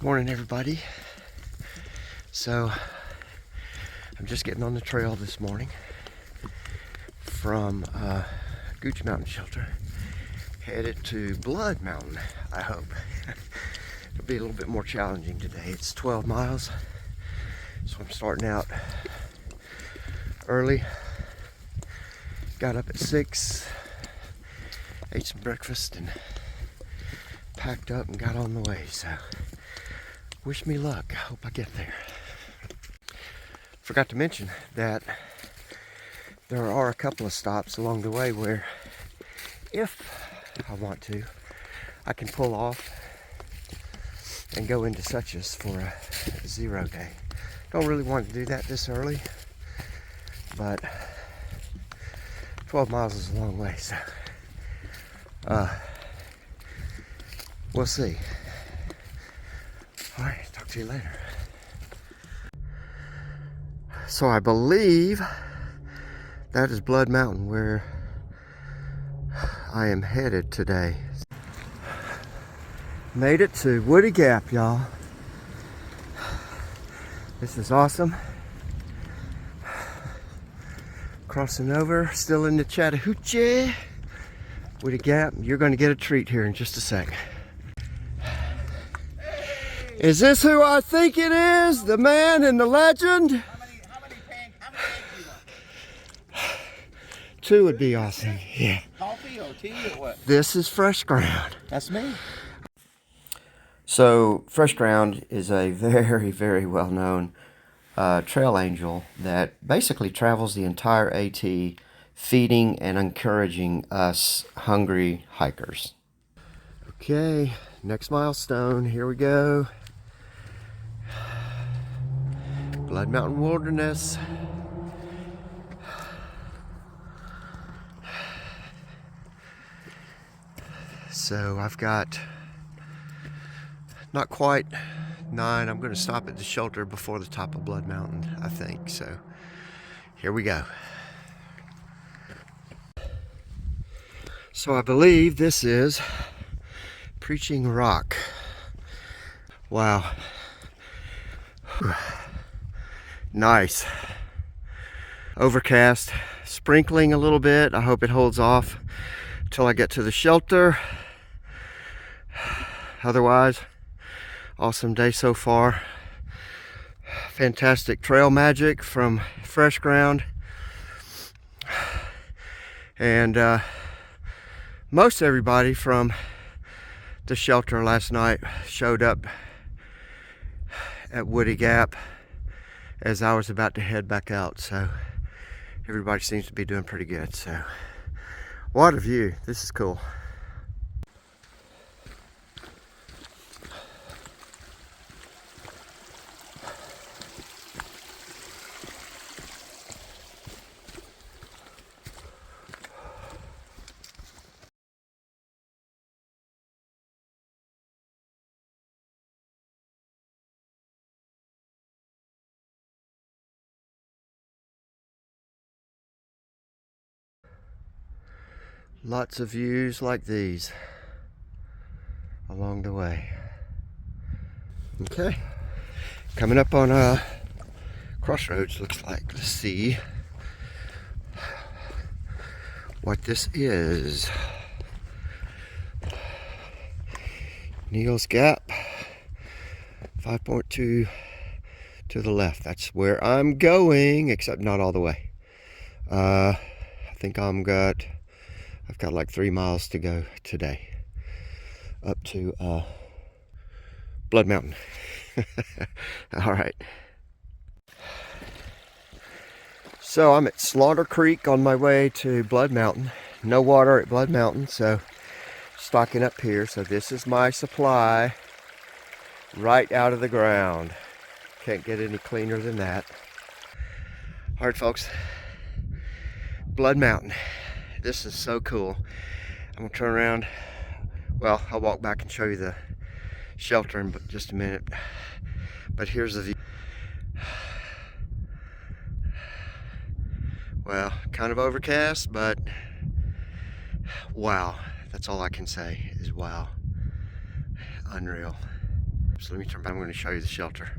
Morning, everybody. So I'm just getting on the trail this morning from Gooch Mtn Shelter, headed to Blood Mountain, I hope. It'll be a little bit more challenging today. It's 12 miles, so I'm starting out early. Got up at 6, ate some breakfast, and packed up and got on the way. So wish me luck. I hope I get there. Forgot to mention that there are a couple of stops along the way where, if I want to, I can pull off and go into Suches for a 0 day. Don't really want to do that this early, but 12 miles is a long way, so we'll see. All right, talk to you later. So I believe that is Blood Mountain where I am headed today. Made it to Woody Gap, y'all. This is awesome. Crossing over, still in the Chattahoochee. Woody Gap, you're going to get a treat here in just a sec. Is this who I think it is? The man and the legend? How many pancakes you want? 2 would be awesome, yeah. Coffee or tea or what? This is Fresh Ground. That's me. So Fresh Ground is a very, very well-known trail angel that basically travels the entire AT, feeding and encouraging us hungry hikers. Okay, next milestone, here we go. Blood Mountain Wilderness. So I've got not quite 9. I'm going to stop at the shelter before the top of Blood Mountain, I think. So here we go. So I believe this is Preaching Rock. Wow. Nice. Overcast, sprinkling a little bit. I hope it holds off until I get to the shelter. Otherwise, awesome day so far. Fantastic trail magic from Fresh Ground. And most everybody from the shelter last night showed up at Woody Gap as I was about to head back out. So everybody seems to be doing pretty good. So what a view. This is cool. Lots of views like these along the way. Okay, coming up on a crossroads, looks like. Let's see what this is. Neels Gap, 5.2 to the left. That's where I'm going, except not all the way. I think I've got like 3 miles to go today up to Blood Mountain. All right. So I'm at Slaughter Creek on my way to Blood Mountain. No water at Blood Mountain, so stocking up here. So this is my supply right out of the ground. Can't get any cleaner than that. All right, folks. Blood Mountain. This is so cool. I'm gonna turn around. Well, I'll walk back and show you the shelter in just a minute. But here's the view. Well, kind of overcast, but wow. That's all I can say is wow. Unreal. So let me turn back. I'm going to show you the shelter.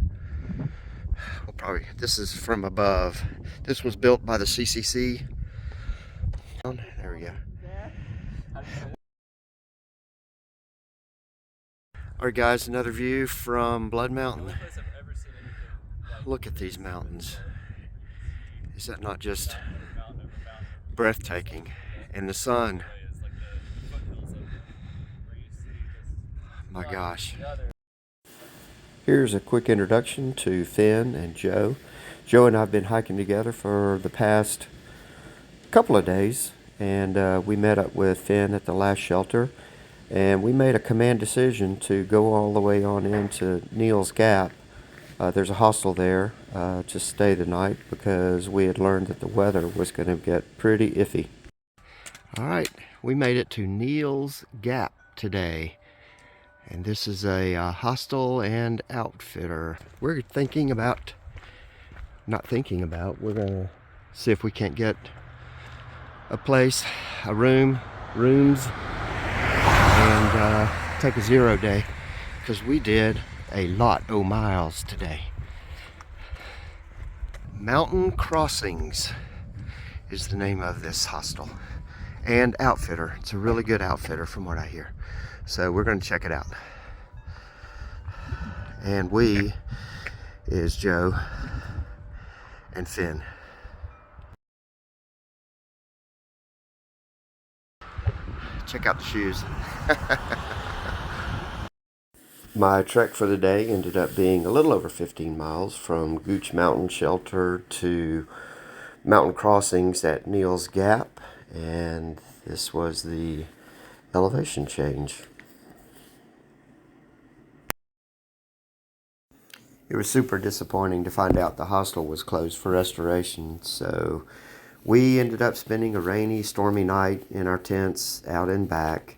We'll probably, this is from above. This was built by the CCC. There we go. Alright guys, another view from Blood Mountain. Look at these mountains. Is that not just breathtaking? And the sun. My gosh. Here's a quick introduction to Finn and Joe. Joe and I have been hiking together for the past couple of days, and we met up with Finn at the last shelter, and we made a command decision to go all the way on into Neels Gap. There's a hostel there to stay the night because we had learned that the weather was going to get pretty iffy. Alright, we made it to Neels Gap today. And this is a hostel and outfitter. We're we're gonna see if we can't get a place, rooms, and take a 0 day, because we did a lot of miles today. Mountain Crossings is the name of this hostel and outfitter. It's a really good outfitter from what I hear. So we're going to check it out. And we is Joe and Finn. Check out the shoes. My trek for the day ended up being a little over 15 miles from Gooch Mtn Shelter to Mountain Crossings at Neels Gap, and this was the elevation change. It was super disappointing to find out the hostel was closed for restoration, so we ended up spending a rainy, stormy night in our tents out and back,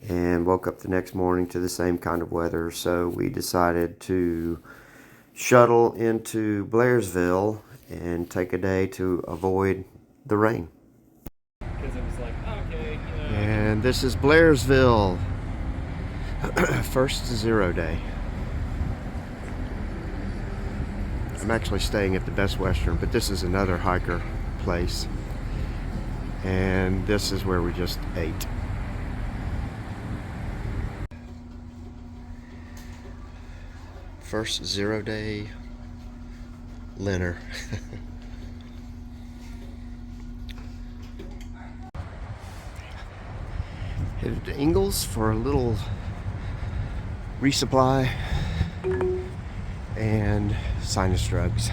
and woke up the next morning to the same kind of weather. So we decided to shuttle into Blairsville and take a day to avoid the rain. Because it was like, okay, And this is Blairsville. First 0 day. I'm actually staying at the Best Western, but this is another hiker place. And this is where we just ate. First 0 day dinner. Headed to Ingalls for a little resupply and sinus drugs.